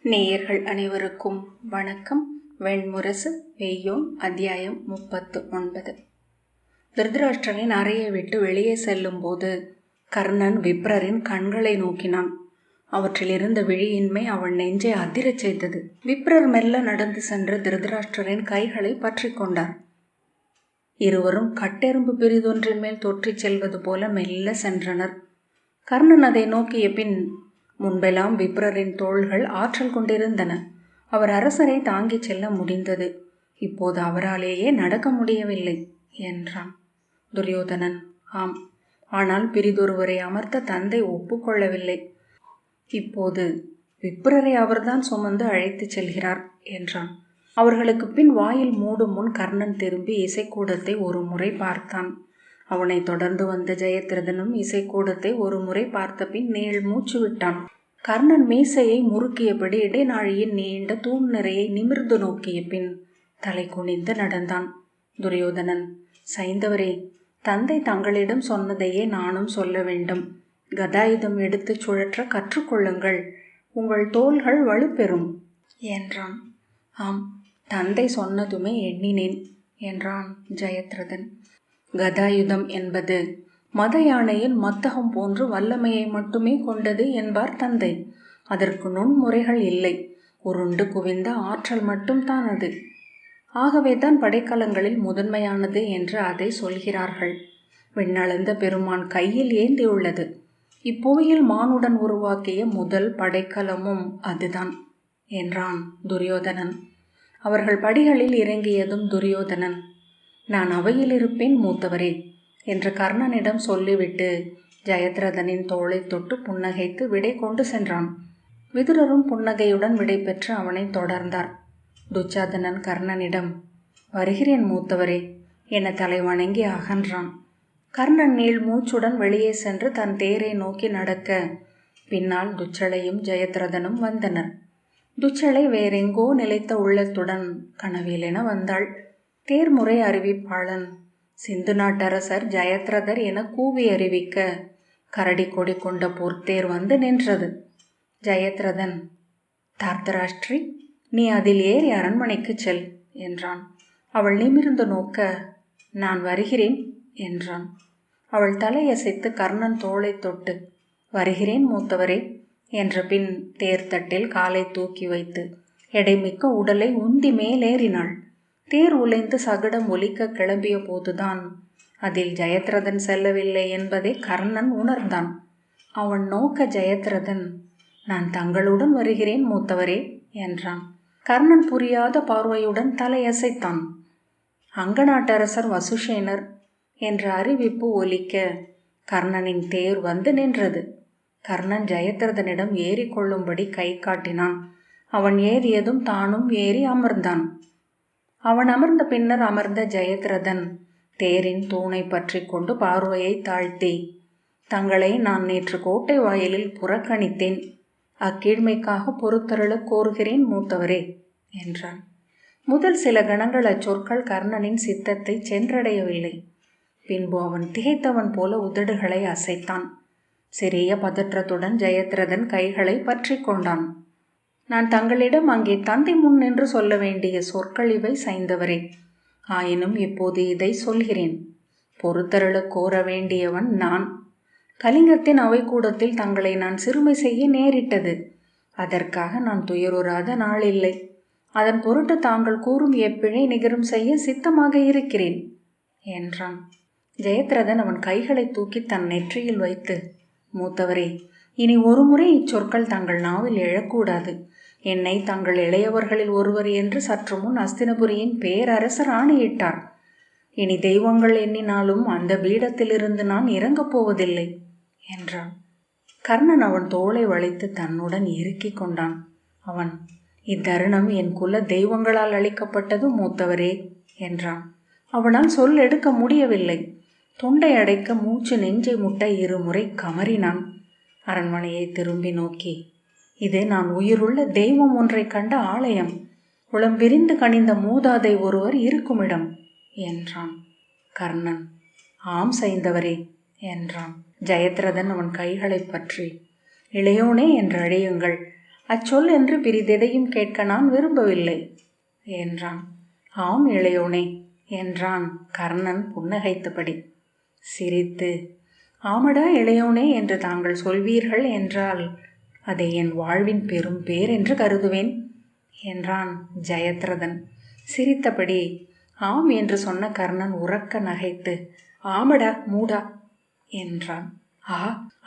நேயர்கள் அனைவருக்கும் வணக்கம். வெண்முரசு வெய்யோன் அத்தியாயம் 39. திருதராஷ்டிரனின் அறையை விட்டு வெளியே செல்லும் போது கர்ணன் விப்ரரின் கண்களை நோக்கினான். அவற்றில் இருந்த விழியின்மை அவன் நெஞ்சை அதிரச் செய்தது. விப்ரர் மெல்ல நடந்து சென்று திருதராஷ்டிரரின் கைகளை பற்றி கொண்டார். இருவரும் கட்டெரும்பு பிரிதொன்றின் மேல் தொற்றிச் செல்வது போல மெல்ல சென்றனர். கர்ணன் அதை நோக்கிய பின், முன்பெல்லாம் விப்ரரின் தோள்கள் ஆற்றல் கொண்டிருந்தன. அவர் அரசரை தாங்கிச் செல்ல முடிந்தது. இப்போது அவராலேயே நடக்க முடியவில்லை என்றான். துரியோதனன், ஆம், ஆனால் பிரிதொருவரை அமர்த்த தந்தை ஒப்புக்கொள்ளவில்லை. இப்போது விப்ரரை அவர்தான் சுமந்து அழைத்துச் செல்கிறார் என்றான். அவர்களுக்கு பின் வாயில் மூடும் முன் கர்ணன் திரும்பி இசைக்கூடத்தை ஒரு முறை பார்த்தான். அவனை தொடர்ந்து வந்த ஜெயத்ரதனும் இசைக்கூடத்தை ஒரு முறை பார்த்த பின் நீள் மூச்சு விட்டான். கர்ணன் மீசையை முறுக்கியபடி இடைநாழியின் நீண்ட தூண் நிறையை நிமிர்ந்து நோக்கிய பின் தலை குனிந்து நடந்தான். துரியோதனன், சைந்தவரே, தந்தை தங்களிடம் சொன்னதையே நானும் சொல்ல வேண்டும். கதாயுதம் எடுத்துச் சுழற்ற கற்றுக்கொள்ளுங்கள், உங்கள் தோள்கள் வலுப்பெறும் என்றான். ஆம், தந்தை சொன்னதுமே எண்ணினேன் என்றான் ஜெயத்ரதன். கதாயுதம் என்பது மத யானையின் மத்தகம் போன்று வல்லமையை மட்டுமே கொண்டது என்பார் தந்தை. அதற்கு நுண்முறைகள் இல்லை, உருண்டு குவிந்த ஆற்றல் மட்டும்தான் அது. ஆகவேதான் படைக்கலங்களில் முதன்மையானது என்று அதை சொல்கிறார்கள். விண்ணளந்த பெருமான் கையில் ஏந்தியுள்ளது. இப்புவியில் மானுடன் உருவாக்கிய முதல் படைக்கலமும் அதுதான் என்றான் துரியோதனன். அவர்கள் படிகளில் இறங்கியதும் துரியோதனன், நான் அவையில் இருப்பேன் மூத்தவரே என்று கர்ணனிடம் சொல்லிவிட்டு ஜெயத்ரதனின் தோளை தொட்டு புன்னகைத்து விடை கொண்டு சென்றான். விதுரரும் புன்னகையுடன் விடை பெற்று அவனை தொடர்ந்தார். துச்சாதனன் கர்ணனிடம், வருகிறேன் மூத்தவரே என தலை வணங்கி அகன்றான். கர்ணன் நீள் மூச்சுடன் வெளியே சென்று தன் தேரை நோக்கி நடக்க பின்னால் துச்சளையும் ஜெயத்ரதனும் வந்தனர். துச்சளை வேறெங்கோ நிலைத்த உள்ளத்துடன் கனவிலென வந்தாள். தேர்முறை அறிவிப்பாளன் சிந்து நாட்டரசர் ஜெயத்ரதர் என கூவி அறிவிக்க கரடி கொடி கொண்ட பொற்தேர் வந்து நின்றது. ஜெயத்ரதன், தார்த்தராஷ்டிரி, நீ அதில் ஏறி அரண்மனைக்கு செல் என்றான். அவள் நிமிர்ந்து நோக்க, நான் வருகிறேன் என்றான். அவள் தலையசைத்து கர்ணன் தோளை தொட்டு, வருகிறேன் மூத்தவரே என்ற பின் தேர்தட்டில் காலை தூக்கி வைத்து எடைமிக்க உடலை உந்தி மேலேறினாள். தேர் உலைந்து சகடம் ஒலிக்க கிளம்பிய போதுதான் அதில் ஜெயத்ரதன் செல்லவில்லை என்பதை கர்ணன் உணர்ந்தான். அவன் நோக்க ஜெயத்ரதன், நான் தங்களுடன் வருகிறேன் மூத்தவரே என்றான். கர்ணன் புரியாத பார்வையுடன் தலையசைத்தான். அங்கநாட்டரசர் வசுசேனர் என்ற அறிவிப்பு ஒலிக்க கர்ணனின் தேர் வந்து நின்றது. கர்ணன் ஜெயத்ரதனிடம் ஏறிக்கொள்ளும்படி கை காட்டினான். அவன் ஏறியதும் தானும் ஏறி அமர்ந்தான். அவன் அமர்ந்த பின்னர் அமர்ந்த ஜெயத்ரதன் தேரின் தூணை பற்றி கொண்டு பார்வையை தாழ்த்தி, தங்களை நான் நேற்று கோட்டை வாயிலில் புறக்கணித்தேன். அக்கீழ்மைக்காக பொறுத்தருள கோருகிறேன் மூத்தவரே என்றான். முதல் சில கணங்கள் அச்சொற்கள் கர்ணனின் சித்தத்தை சென்றடையவில்லை. பின்பு அவன் திகைத்தவன் போல உதடுகளை அசைத்தான். சிறிய பதற்றத்துடன் ஜெயத்ரதன் கைகளை பற்றி கொண்டான். நான் தங்களிடம் அங்கே தந்தை முன் நின்று சொல்ல வேண்டிய சொற்கள் இவை சைந்தவரே. ஆயினும் இப்போது இதை சொல்கிறேன். பொறுத்தருள கோர வேண்டியவன் நான். கலிங்கத்தின் அவைக்கூடத்தில் தங்களை நான் சிறுமை செய்ய நேரிட்டது. அதற்காக நான் துயருறாத நாள் இல்லை. அதன் பொருட்டு தாங்கள் கூறும் எப்பிழை நிகரும் செய்ய சித்தமாக இருக்கிறேன் என்றான். ஜெயத்ரதன் அவன் கைகளை தூக்கி தன் நெற்றியில் வைத்து, மூத்தவரே, இனி ஒரு முறை இச்சொற்கள் தங்கள் நாவில் எழக்கூடாது. என்னை தங்கள் இளையவர்களில் ஒருவர் என்று சற்று முன் அஸ்தினபுரியின் பேரரசர் ஆணையிட்டார். இனி தெய்வங்கள் எண்ணினாலும் அந்த பீடத்திலிருந்து நான் இறங்கப் போவதில்லை என்றான். கர்ணன் அவன் தோளை வளைத்து தன்னுடன் இறுக்கிக் கொண்டான். அவன், இத்தருணம் என் குல தெய்வங்களால் அளிக்கப்பட்டது மூத்தவரே என்றான். அவனால் சொல் எடுக்க முடியவில்லை. தொண்டை அடைக்க மூச்சு நெஞ்சை முட்ட இருமுறை கமறினான். அரண்மனையை திரும்பி நோக்கி, இது நான் உயிருள்ள தெய்வம் ஒன்றை கண்ட ஆலயம், உளம் விரிந்து கனிந்த மூதாதை ஒருவர் இருக்குமிடம் என்றான். கர்ணன், ஆம் சைந்தவரே என்றான். ஜெயத்ரதன் அவன் கைகளை பற்றி, இளையோனே என்று அழையுங்கள், அச்சொல் என்று பிரிதெதையும் கேட்க நான் விரும்பவில்லை என்றான். ஆம் இளையோனே என்றான் கர்ணன் புன்னகைத்தபடி. சிரித்து, ஆமடா இளையோனே என்று தாங்கள் சொல்வீர்கள் என்றால் அதை என் வாழ்வின் பெரும் பேர் என்று கருதுவேன் என்றான் ஜெயத்ரதன் சிரித்தபடி. ஆம் என்று சொன்ன கர்ணன் உரக்க நகைத்து, ஆமடா மூடா என்றான்.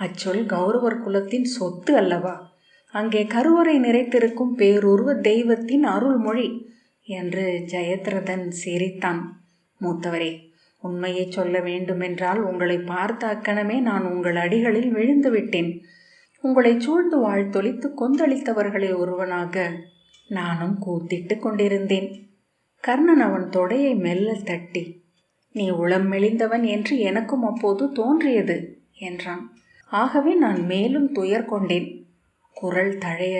அச்சொல் கௌரவர் குலத்தின் சொத்து அல்லவா? அங்கே கருவறை நிறைத்திருக்கும் பேருருவ தெய்வத்தின் அருள்மொழி என்று ஜெயத்ரதன் சிரித்தான். மூத்தவரே, உண்மையை சொல்ல வேண்டுமென்றால் உங்களை பார்த்த அக்கணமே நான் உங்கள் அடிகளில் விழுந்து விட்டேன். உங்களை சூழ்ந்து வாழ்த்தொழித்து கொந்தளித்தவர்களில் ஒருவனாக நானும் கூத்திட்டு கொண்டிருந்தேன். கர்ணன் அவன் தொடையை மெல்ல தட்டி, நீ உளம் மெலிந்தவன் என்று எனக்கும் அப்போது தோன்றியது என்றான். ஆகவே நான் மேலும் துயர் கொண்டேன். குரல் தழைய,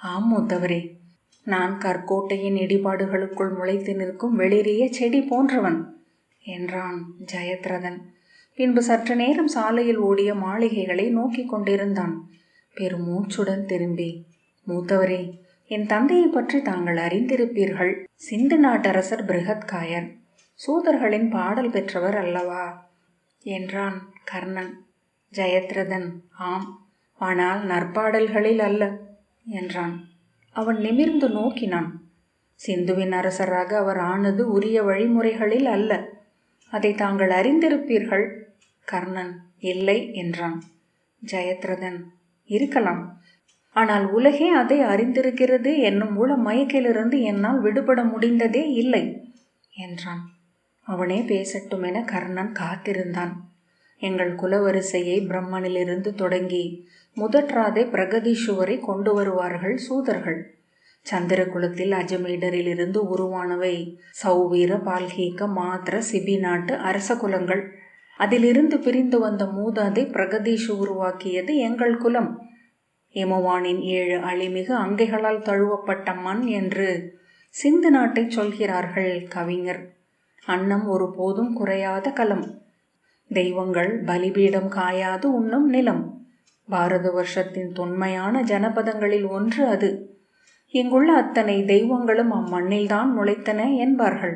ஆம் மூத்தவரே, நான் கற்கோட்டையின் இடிபாடுகளுக்குள் முளைத்து நிற்கும் வெளிரிய செடி போன்றவன் என்றான் ஜெயத்ரதன். பின்பு சற்று நேரம் சாலையில் ஓடிய மாளிகைகளை நோக்கி கொண்டிருந்தான். பெருமூச்சுடன் திரும்பி, மூத்தவரே, என் தந்தையை பற்றி தாங்கள் அறிந்திருப்பீர்கள். சிந்து நாட்டரசர் பிருகத்காயர் சூதர்களின் பாடல் பெற்றவர் அல்லவா என்றான் கர்ணன். ஜெயத்ரதன், ஆம், ஆனால் நற்பாடல்களில் அல்ல என்றான். அவன் நிமிர்ந்து நோக்கினான். சிந்துவின் அரசராக அவர் ஆனது உரிய வழிமுறைகளில் அல்ல, அதை தாங்கள் அறிந்திருப்பீர்கள். கர்ணன் இல்லை என்றான். ஜெயத்ரதன், இருக்கலாம், ஆனால் உலகே அதை அறிந்திருக்கிறது என்னும் மூல மயக்கிலிருந்து என்னால் விடுபட முடிந்ததே இல்லை என்றான். அவனே பேசட்டும் என கர்ணன் காத்திருந்தான். எங்கள் குலவரிசையை பிரம்மனிலிருந்து தொடங்கி முதற்றாதை பிரகதீஸ்வரை கொண்டு வருவார்கள் சூதர்கள். சந்திரகுலத்தில் அஜமீடரிலிருந்து உருவானவை சௌவீர, பால்கீக, மாத்ர, சிபி நாட்டு அரச குலங்கள். அதிலிருந்து பிரிந்து வந்த மூதாதை பிரகதீஷு உருவாக்கியது எங்கள் குலம். எமவானின் 7 அழிமிகு அங்கைகளால் தழுவப்பட்ட மண் என்று சிந்து நாட்டை சொல்கிறார்கள் கவிஞர். அன்னம் ஒருபோதும் குறையாத கலம். தெய்வங்கள் பலிபீடம் காயாது உண்ணும் நிலம். பாரத வருஷத்தின் தொன்மையான ஜனபதங்களில் ஒன்று அது. இங்குள்ள அத்தனை தெய்வங்களும் அம்மண்ணில்தான் முளைத்தன என்பார்கள்.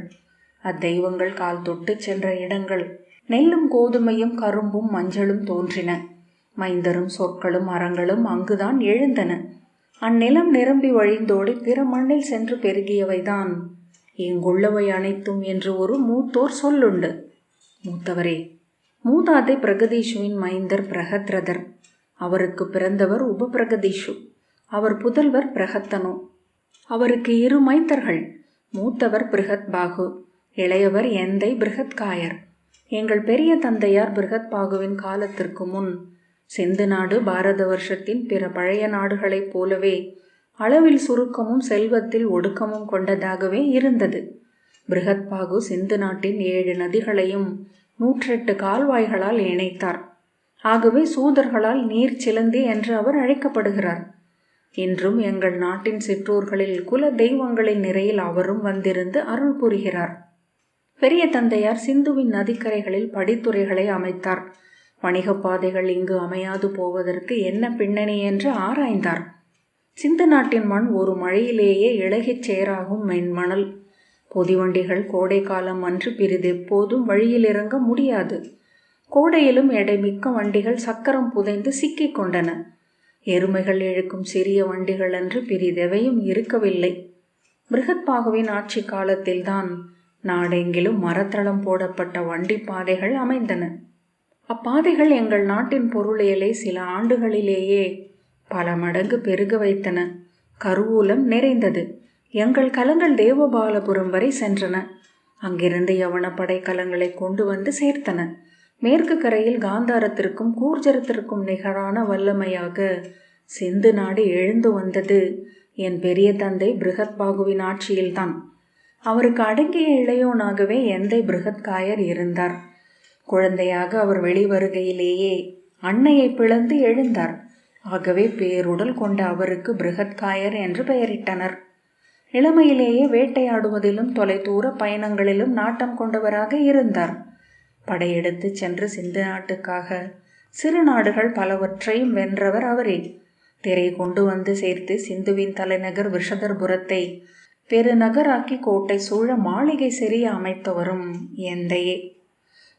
அத்தெய்வங்கள் கால் தொட்டு சென்ற இடங்கள் நெல்லும் கோதுமையும் கரும்பும் மஞ்சளும் தோன்றின. மைந்தரும் சொற்களும் அறங்களும் அங்குதான் எழுந்தன. அந்நிலம் நிரம்பி வழிந்தோடி பிற மண்ணில் சென்று பெருகியவைதான் இங்குள்ளவை அனைத்தும் என்று ஒரு மூத்தோர் சொல்லுண்டு. மூத்தவரே, மூதாதை பிரகதீஷுவின் மைந்தர் பிரகத்ரதர். அவருக்கு பிறந்தவர் உபபிரகதீஷு. அவர் புதல்வர் பிரகத்தனு. அவருக்கு 2 மைந்தர்கள். மூத்தவர் பிருகத்பாகு, இளையவர் எந்தை பிருகத்காயர். எங்கள் பெரிய தந்தையார் பிருகத்பாகுவின் காலத்திற்கு முன் சிந்து நாடு பாரத வருஷத்தின் பிற பழைய நாடுகளைப் போலவே அளவில் சுருக்கமும் செல்வத்தில் ஒடுக்கமும் கொண்டதாகவே இருந்தது. பிருகத்பாகு சிந்து நாட்டின் 7 நதிகளையும் 108 கால்வாய்களால் இணைத்தார். ஆகவே சூதர்களால் நீர் சிலந்தி என்று அவர் அழைக்கப்படுகிறார். இன்றும் எங்கள் நாட்டின் சிற்றூர்களில் குல தெய்வங்களின் நிறையில் அவரும் வந்திருந்து அருள் புரிகிறார். பெரிய தந்தையார் சிந்துவின் நதிக்கரைகளில் படித்துறைகளை அமைத்தார். வணிக பாதைகள் இங்கு அமையாது போவதற்கு என்ன பின்னணி என்று ஆராய்ந்தார். சிந்து நாட்டின் மண் ஒரு மழையிலேயே இளகிச் சேராகும் மென்மணல். பொதிவண்டிகள் கோடை காலம் அன்று பிறிதெப்போதும் வழியில் இறங்க முடியாது. கோடையிலும் எடைமிக்க வண்டிகள் சக்கரம் புதைந்து சிக்கிக் கொண்டன. எருமைகள் இழுக்கும் சிறிய வண்டிகள் அன்று பிறிதெவையும் இருக்கவில்லை. பிருகத்பாகுவின் ஆட்சி காலத்தில்தான் நாடெங்கிலும் மரத்தளம் போடப்பட்ட வண்டி பாதைகள் அமைந்தன. அப்பாதைகள் எங்கள் நாட்டின் பொருளியலை சில ஆண்டுகளிலேயே பல மடங்கு பெருக வைத்தன. கருவூலம் நிறைந்தது. எங்கள் கலங்கள் தேவபாலபுரம் வரை சென்றன. அங்கிருந்து யவன படை கலங்களை கொண்டு வந்து சேர்த்தன. மேற்கு கரையில் காந்தாரத்திற்கும் கூர்ஜரத்திற்கும் நிகரான வல்லமையாக சிந்து நாடு எழுந்து வந்தது என் பெரிய தந்தை பிருகத்பாகுவின் ஆட்சியில்தான். அவருக்கு அடங்கிய இளையோனாகவே எந்தை பிருகத்காயர் இருந்தார். குழந்தையாக அவர் வெளிவருகையிலேயே அன்னையை பிளந்து எழுந்தார். ஆகவே பேருடல் கொண்ட அவருக்கு பிருகத்காயர் என்று பெயரிட்டனர். இளமையிலேயே வேட்டையாடுவதிலும் தொலைதூர பயணங்களிலும் நாட்டம் கொண்டவராக இருந்தார். படையெடுத்து சென்று சிந்து நாட்டுக்காக சிறு நாடுகள் பலவற்றையும் வென்றவர் அவரே. திரை கொண்டு வந்து சேர்த்து சிந்துவின் தலைநகர் விஷதர்புரத்தை பெருநகராக்கி கோட்டை சூழ மாளிகை செறிய அமைத்தவரும் எந்தையே.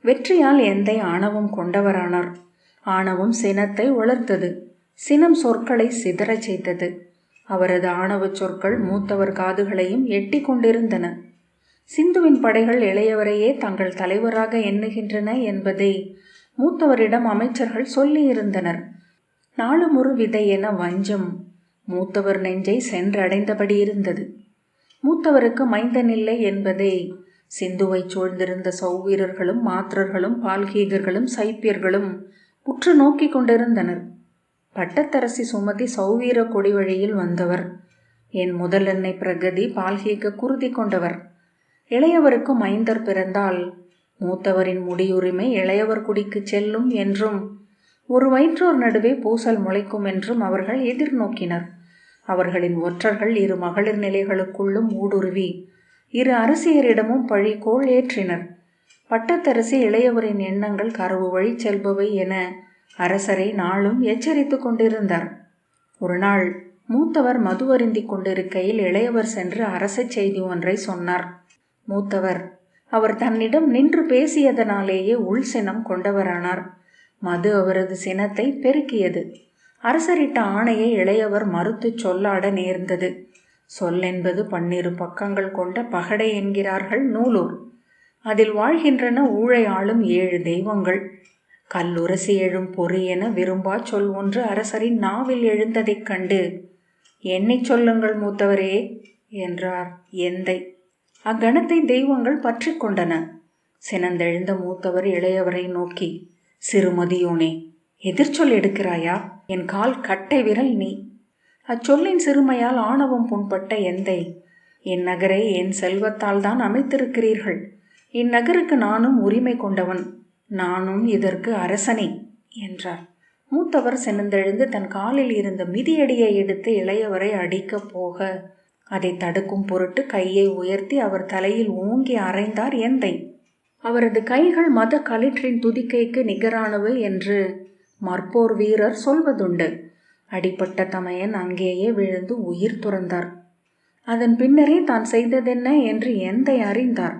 வெற்றியால் எந்தை ஆணவம் கொண்டவரானார். ஆணவம் சினத்தை வளர்த்தது. சினம் சொற்களை சிதறச் செய்தது. அவரது ஆணவ சொற்கள் மூத்தவர் காதுகளையும் எட்டி கொண்டிருந்தன. சிந்துவின் படைகள் இளையவரையே தங்கள் தலைவராக எண்ணுகின்றன என்பதை மூத்தவரிடம் அமைச்சர்கள் சொல்லியிருந்தனர். நாளும் ஒரு விதை என வஞ்சம் மூத்தவர் நெஞ்சை சென்றடைந்தபடி இருந்தது. மூத்தவருக்கு மைந்தனில்லை என்பதை சிந்துவை சூழ்ந்திருந்த சௌவீரர்களும் மாத்திரர்களும் பால்கீகர்களும் சைப்பியர்களும் உற்று நோக்கி கொண்டிருந்தனர். பட்டத்தரசி சுமதி சௌவீர கொடி வழியில் வந்தவர். என் முதலெண்ணை பிரகதி பால்கீக குருதி கொண்டவர். இளையவருக்கு மைந்தர் பிறந்தால் மூத்தவரின் முடியுரிமை இளையவர் குடிக்கு செல்லும் என்றும் ஒரு வயிற்றோர் நடுவே பூசல் முளைக்கும் என்றும் அவர்கள் எதிர்நோக்கினர். அவர்களின் ஒற்றர்கள் இரு மகளிர் நிலைகளுக்குள்ளும் ஊடுருவி இரு அரசியரிடமும் பழிகோள் ஏற்றினர். பட்டத்தரசி இளையவரின் எண்ணங்கள் கரவு வழி செல்பவை என அரசரை நாளும் எச்சரித்து கொண்டிருந்தார். ஒரு நாள் மூத்தவர் மதுவருந்தி கொண்டிருக்கையில் இளையவர் சென்று அரச செய்தி ஒன்றை சொன்னார். மூத்தவர் அவர் தன்னிடம் நின்று பேசியதனாலேயே உள் சினம் கொண்டவரானார். மது அவரது சினத்தை பெருக்கியது. அரசரிட்ட ஆணையை இளையவர் மறுத்து சொல்லாட நேர்ந்தது. சொல்லென்பது 12 பக்கங்கள் கொண்ட பகடை என்கிறார்கள் நூலோர். அதில் வாழ்கின்றன ஊழை ஆளும் 7 தெய்வங்கள். கல்லுரசி எழும் பொறி என விரும்பா சொல் ஒன்று அரசரின் நாவில் எழுந்ததைக் கண்டு, எண்ணிச் சொல்லுங்கள் மூத்தவரே என்றார் எந்தை. அக்கணத்தை தெய்வங்கள் பற்றி கொண்டன. சினந்தெழுந்த மூத்தவர் இளையவரை நோக்கி, சிறுமதியோனே, எதிர்ச்சொல் எடுக்கிறாயா? என் கால் கட்டை விரல் நீ. அச்சொல்லின் சிறுமையால் ஆணவம் புண்பட்ட எந்தை, என் நகரை என் செல்வத்தால் தான் அமைத்திருக்கிறீர்கள். இந்நகருக்கு நானும் உரிமை கொண்டவன். நானும் இதற்கு அரசனே என்றார். மூத்தவர் சினந்தெழுந்து தன் காலில் இருந்த மிதியடியை எடுத்து இளையவரை அடிக்கப் போக அதை தடுக்கும் பொருட்டு கையை உயர்த்தி அவர் தலையில் ஓங்கி அறைந்தார் எந்தை. அவரது கைகள் மத களிற்றின் துதிக்கைக்கு நிகரானவை என்று மற்போர் வீரர் சொல்வதுண்டு. அடிப்பட்ட தமையன் அங்கேயே விழுந்து உயிர் துறந்தார். அதன் பின்னரே தான் செய்ததென்ன என்று எந்தை அறிந்தார்.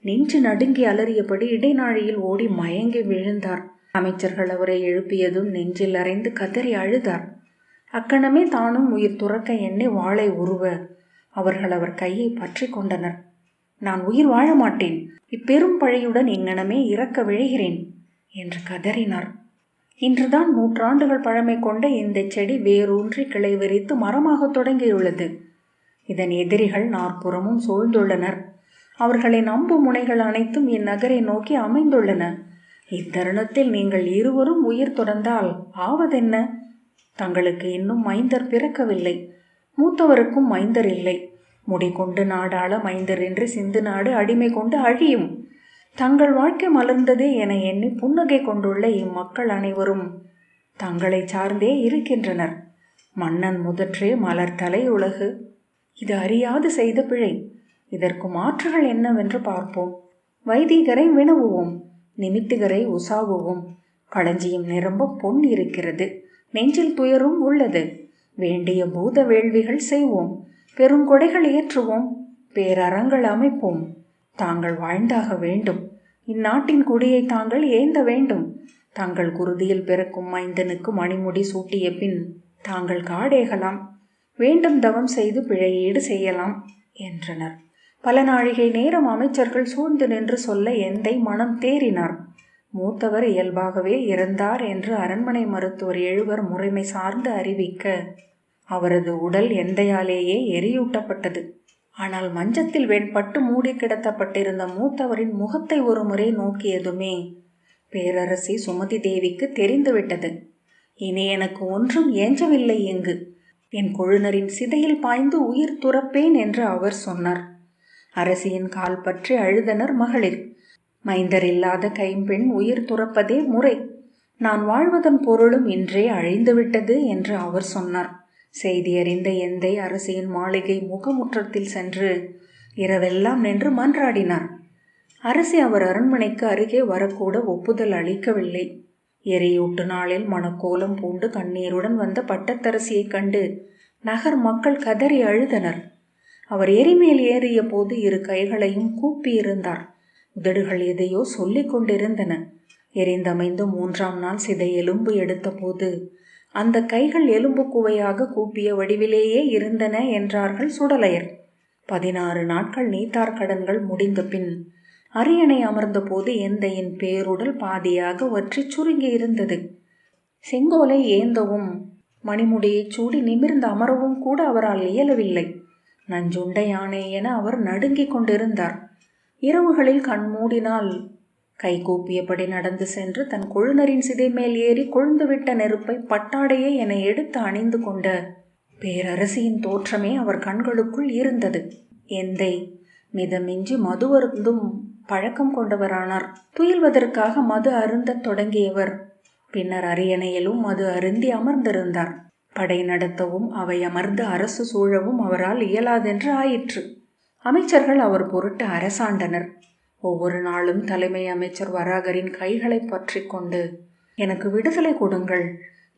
நெஞ்சு நடுங்கி அலறியபடி இடைநாழியில் ஓடி மயங்கி விழுந்தார். அமைச்சர்கள் அவரை எழுப்பியதும் நெஞ்சில் அறைந்து கதறி அழுதார். அக்கணமே தானும் உயிர் துறக்க எண்ணி வாளை உருவ அவர்கள் அவர் கையை பற்றி கொண்டனர். நான் உயிர் வாழ மாட்டேன், இப்பெரும் பழியுடன் இங்கனமே இறக்க விழுகிறேன் என்று கதறினார். இன்றுதான் 100 ஆண்டுகள் பழமை கொண்ட இந்த செடி வேரூன்றி கிளை விரித்து மரமாக தொடங்கியுள்ளது. இதன் எதிரிகள் 4 சூழ்ந்துள்ளனர். அவர்களின் அம்பு முனைகள் அனைத்தும் இந்நகரை நோக்கி அமைந்துள்ளன. இத்தருணத்தில் நீங்கள் இருவரும் உயிர் துறந்தால் ஆவதென்ன? தங்களுக்கு இன்னும் மைந்தர் பிறக்கவில்லை. மூத்தவருக்கும் மைந்தர் இல்லை. முடிகொண்டு நாடாள மைந்தரின்றி சிந்து நாடு அடிமை கொண்டு அழியும். தங்கள் வாழ்க்கை மலர்ந்ததே என எண்ணி புன்னகை கொண்டுள்ள இம்மக்கள் அனைவரும் தங்களை சார்ந்தே இருக்கின்றனர். மன்னன் முதற்றே மலர்தலை உலகு. இது அறியாது செய்த பிழை. இதற்கு மாற்றுகள் என்னவென்று பார்ப்போம். வைதிகரை வினவுவோம், நிமித்திகரை உசாவுவோம். களஞ்சியம் நிரம்ப பொன் இருக்கிறது, நெஞ்சில் துயரும் உள்ளது. வேண்டிய பூத வேள்விகள் செய்வோம், பெருங்கொடைகள் ஏற்றுவோம், பேரறங்கள் அமைப்போம். தாங்கள் வாழ்ந்தாக வேண்டும். இந்நாட்டின் குடியை தாங்கள் ஏந்த வேண்டும். தங்கள் குருதியில் பிறக்கும் மைந்தனுக்கு மணிமுடி சூட்டிய பின் தாங்கள் காடேகலாம். வேண்டும் தவம் செய்து பிழையீடு செய்யலாம் என்றனர். பல நாழிகை நேரம் அமைச்சர்கள் சூழ்ந்து நின்று சொல்ல எந்தை மனம் தேறினார். மூத்தவர் இயல்பாகவே இறந்தார் என்று அரண்மனை மருத்துவர் 7 முறைமை சார்ந்து அறிவிக்க அவரது உடல் எந்தையாலேயே எரியூட்டப்பட்டது. ஆனால் மஞ்சத்தில் வெண்பட்டு மூடி கிடத்தப்பட்டிருந்த மூத்தவரின் முகத்தை ஒரு முறை நோக்கியதுமே பேரரசி சுமதி தேவிக்கு தெரிந்துவிட்டது. இனி எனக்கு ஒன்றும் எஞ்சவில்லை இங்கு. என் கொழுனரின் சிதையில் பாய்ந்து உயிர் துறப்பேன் என்று அவர் சொன்னார். அரசியின் கால் பற்றி அழுதனர் மகளிர். மைந்தர் இல்லாத கைம்பெண் உயிர் துறப்பதே முறை. நான் வாழ்வதன் பொருளும் இன்றே அழிந்துவிட்டது என்று அவர் சொன்னார். செய்தி அறிந்த எந்தை அரசியின் மாளிகை முகமுற்றத்தில் சென்று இரவெல்லாம் நின்று மன்றாடினார். அரசி அவர் அரண்மனைக்கு அருகே வரக்கூட ஒப்புதல் அளிக்கவில்லை. எரியூட்டு நாளில் மணக்கோலம் பூண்டு கண்ணீருடன் வந்த பட்டத்தரசியைக் கண்டு நகர் மக்கள் கதறி அழுதனர். அவர் எரிமேல் ஏறிய போது இரு கைகளையும் கூப்பியிருந்தார். உதடுகள் எதையோ சொல்லிக் கொண்டிருந்தன. எரிந்தமைந்து 3ஆம் நாள் சிதை எலும்பு எடுத்த போது அந்த கைகள் எலும்பு குவையாக கூப்பிய வடிவிலேயே இருந்தன என்றார்கள் சுடலையர். 16 நாட்கள் நீத்தார் கடன்கள் முடிந்த பின் அரியணை அமர்ந்த போது எந்தையின் பேருடல் பாதியாக வற்றி சுருங்கி இருந்தது. செங்கோலை ஏந்தவும் மணிமுடியை சூடி நிமிர்ந்து அமரவும் கூட அவரால் இயலவில்லை. நஞ்சுண்ட யானை என அவர் நடுங்கிக் கொண்டிருந்தார். இரவுகளில் கண்மூடினால் கைகூப்பியபடி நடந்து சென்று தன் கொழுநரின் சிதை மேல் ஏறி கொழுந்துவிட்ட நெருப்பை பட்டாடையே என எடுத்து அணிந்து கொண்ட பேரரசியின் தோற்றமே அவர் கண்களுக்குள் இருந்தது. எந்தை மிதமின்றி மதுவருந்தும் பழக்கம் கொண்டவரானார். துயில்வதற்காக மது அருந்தத் தொடங்கியவர் பின்னர் அரியணையிலும் மது அருந்தி அமர்ந்திருந்தார். படை நடத்தவும் அவை அமர்ந்து அரசு சூழவும் அவரால் இயலாதென்று ஆயிற்று. அமைச்சர்கள் அவர் பொருட்டு அரசாண்டனர். ஒவ்வொரு நாளும் தலைமை அமைச்சர் வராகரின் கைகளை பற்றி கொண்டு, எனக்கு விடுதலை கொடுங்கள்,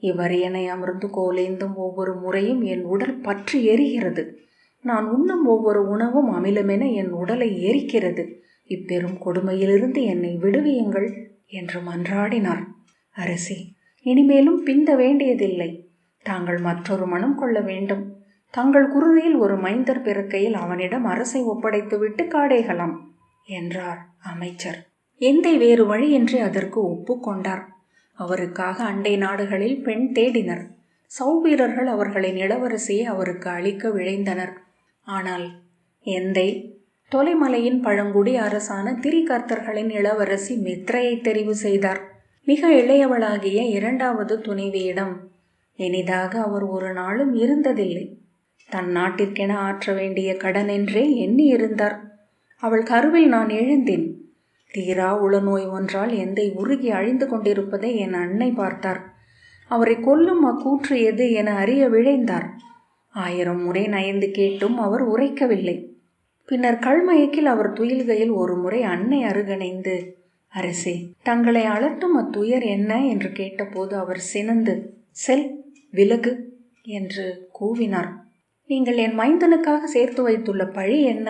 இவ்வரியணை அமர்ந்து கோலேந்தும் ஒவ்வொரு முறையும் என் உடல் பற்றி எரிகிறது, நான் உண்ணும் ஒவ்வொரு உணவும் அமிலமென என் உடலை எரிக்கிறது, இப்பெரும் கொடுமையிலிருந்து என்னை விடுவியுங்கள் என்று மன்றாடினார். அரசி, இனிமேலும் பிந்த வேண்டியதில்லை, தாங்கள் மற்றொரு மனம் கொள்ள வேண்டும். தங்கள் குருதியில் ஒரு மைந்தர் பிறக்கையில் அவனிடம் அரசை ஒப்படைத்துவிட்டு காடேகலாம் என்றார் அமைச்சர். எந்தை வேறு வழியின்றி அதற்கு ஒப்புக்கொண்டார். அவருக்காக அண்டை நாடுகளில் பெண் தேடினர். சௌவீரர்கள் அவர்களின் இளவரசியை அவருக்கு அளிக்க விழைந்தனர். ஆனால் எந்தை தொலைமலையின் பழங்குடி அரசான திரிகர்த்தர்களின் இளவரசி மித்ரையை தெரிவு செய்தார். மிக இளையவளாகிய 2வது துணைவியிடம் இனிதாக அவர் ஒரு நாளும் இருந்ததில்லை. தன் நாட்டிற்கென ஆற்ற வேண்டிய கடனென்றே எண்ணி இருந்தார். அவள் கருவில் நான் எழுந்தேன். தீரா உளநோய் ஒன்றால் எந்தை உருகி அழிந்து கொண்டிருப்பதை என் அன்னை பார்த்தார். அவரை கொல்லும் அக்கூற்று எது என அறிய விழைந்தார். 1000 முறை நயந்து கேட்டும் அவர் உரைக்கவில்லை. பின்னர் கள்மயக்கில் அவர் துயில்கையில் ஒரு முறை அன்னை அருகணைந்து, அரசே, தங்களை அலட்டும் அத்துயர் என்ன என்று கேட்டபோது அவர் சினந்து, செல், விலகு என்று கூவினார். நீங்கள் என் மைந்தனுக்காக சேர்த்து வைத்துள்ள பழி என்ன?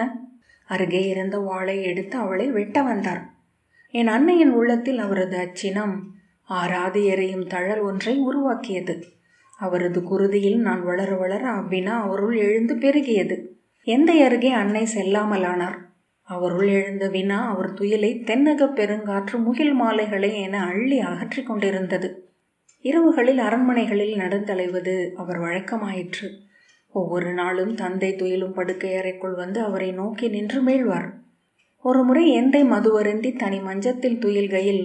அருகே இருந்த வாளை எடுத்து அவளை வெட்ட வந்தார். என் அன்னையின் உள்ளத்தில் அவரது அச்சினம் ஆறாது எறையும் தழல் ஒன்றை உருவாக்கியது. அவரது குருதியில் நான் வளர வளர அவ்வினா அவருள் எழுந்து பெருகியது. எந்தை அருகே அன்னை செல்லாமலானார். அவருள் எழுந்த வினா அவர் துயிலை தென்னக பெருங்காற்று முகில் மாலைகளை என அள்ளி அகற்றி கொண்டிருந்தது. இரவுகளில் அரண்மனைகளில் நடந்தலைவது அவர் வழக்கமாயிற்று. ஒவ்வொரு நாளும் தந்தை துயிலும் படுக்கை அறைக்குள் வந்து அவரை நோக்கி நின்று மீழ்வார். ஒரு முறை எந்தை மதுவருந்தி தனி மஞ்சத்தில் துயில்கையில்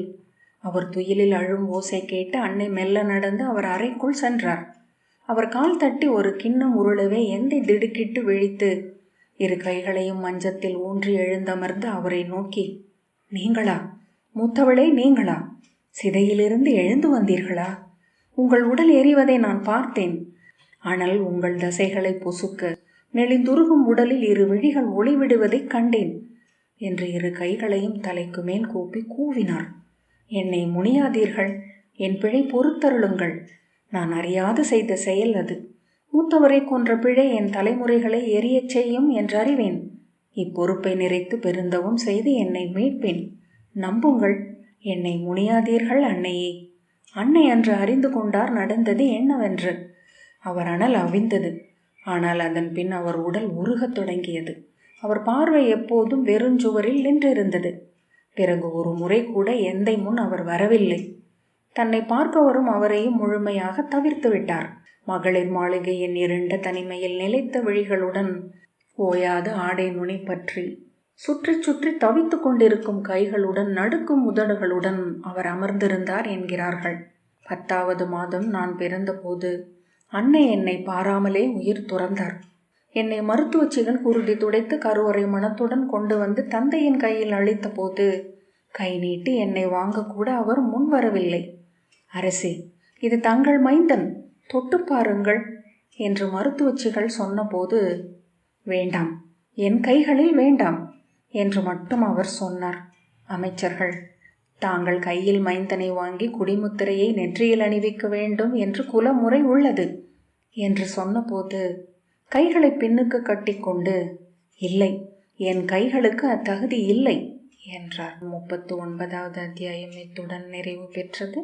அவர் துயிலில் அழும் ஓசை கேட்டு அன்னை மெல்ல நடந்து அவர் அறைக்குள் சென்றார். அவர் கால் தட்டி ஒரு கிண்ணம் உருளவே எந்தை திடுக்கிட்டு விழித்து இரு கைகளையும் மஞ்சத்தில் ஊன்றி எழுந்தமர்ந்து அவரை நோக்கி, நீங்களா, மூத்தவளே நீங்களா, சிதையிலிருந்து எழுந்து வந்தீர்களா? உங்கள் உடல் எரிவதை நான் பார்த்தேன். ஆனால் உங்கள் தசைகளை பொசுக்க நெளிந்துருகும் உடலில் இரு விழிகள் ஒளிவிடுவதைக் கண்டேன் என்று இரு கைகளையும் தலைக்கு மேல் கூப்பி கூவினார். என்னை முனியாதீர்கள், என் பிழை பொறுத்தருளுங்கள், நான் அறியாது செய்த செயல் அது. மூத்தவரை கொன்ற பிழை என் தலைமுறைகளை எரியச் செய்யும் என்று அறிவேன். இப்பொறுப்பை நிறைத்து பெருந்தவம் செய்து என்னை மீட்பேன். நம்புங்கள், என்னை முனியாதீர்கள் அன்னையே. அன்னை அன்று அறிந்து கொண்டார் நடந்தது என்னவென்று. அவர் அனல் அவிழ்ந்தது. ஆனால் அதன் பின் அவர் உடல் உருகத் தொடங்கியது. அவர் பார்வை எப்போதும் வெறுஞ்சுவரில் நின்றிருந்தது. பிறகு ஒரு முறை கூட எந்தை முன் அவர் வரவில்லை. தன்னை பார்க்க வரும் அவரையும் முழுமையாக தவிர்த்து விட்டார். மகளிர் மாளிகையின் இருண்ட தனிமையில் நிலைத்த விழிகளுடன் ஓயாது ஆடை நுனி பற்றி சுற்றி சுற்றி தவித்து கொண்டிருக்கும் கைகளுடன் நடுக்கும் உதடுகளுடன் அவர் அமர்ந்திருந்தார் என்கிறார்கள். 10வது மாதம் நான் பிறந்தபோது அன்னை என்னை பாராமலே உயிர் துறந்தார். என்னை மருத்துவச்சிகள் குருதி துடைத்து கருவறை மனத்துடன் கொண்டு வந்து தந்தையின் கையில் அளித்த போது கை நீட்டி என்னை வாங்கக்கூட அவர் முன் வரவில்லை. அரசே, இது தங்கள் மைந்தன், தொட்டு பாருங்கள் என்று மருத்துவச்சிகள் சொன்னபோது, வேண்டாம், என் கைகளில் வேண்டாம் என்று மட்டும் அவர் சொன்னார். அமைச்சர்கள், தாங்கள் கையில் மைந்தனை வாங்கி குடிமுத்திரையை நெற்றியில் அணிவிக்க வேண்டும் என்று குலமுறை உள்ளது என்று சொன்னபோது கைகளை பின்னுக்கு கட்டிக்கொண்டு, இல்லை, என் கைகளுக்கு அத்தகுதி இல்லை என்றார். 39வது அத்தியாயம் இத்துடன் நிறைவு பெற்றது.